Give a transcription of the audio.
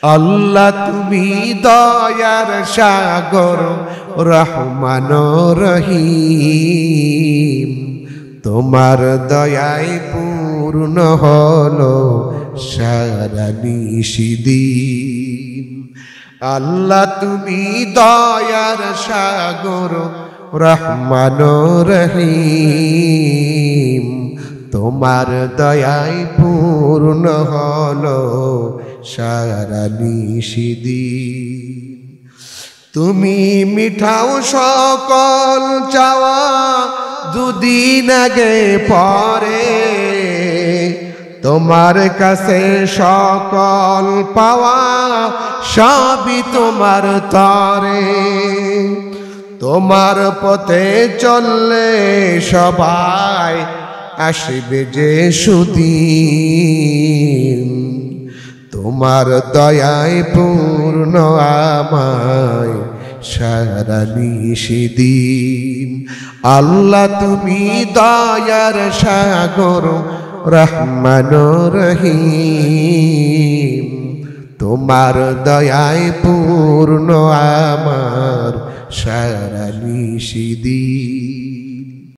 আল্লাহ তুমি দয়ার সাগর রহমান রহিম, তোমার দয়ায় পূর্ণ হলো সারা নিশিদিন। আল্লাহ তুমি দয়ার সাগর রহমান রহিম, তোমার দয়ায় পূর্ণ হলো সারা নিশিদিন। তুমি মিঠাও সকল চাওয়া দুদিন আগে পরে, তোমার কাছে সকল পাওয়া সবই তোমার তরে। তোমার পথে চললে সবাই আসবে যে সুদিন, তোমার দয়ায় পূর্ণ আমায় সারা নিশিদিন। আল্লাহ তুমি দয়ার সাগর রহমান রহিম, তোমার দয়ায় পূর্ণ আমার সারা নিশিদিন।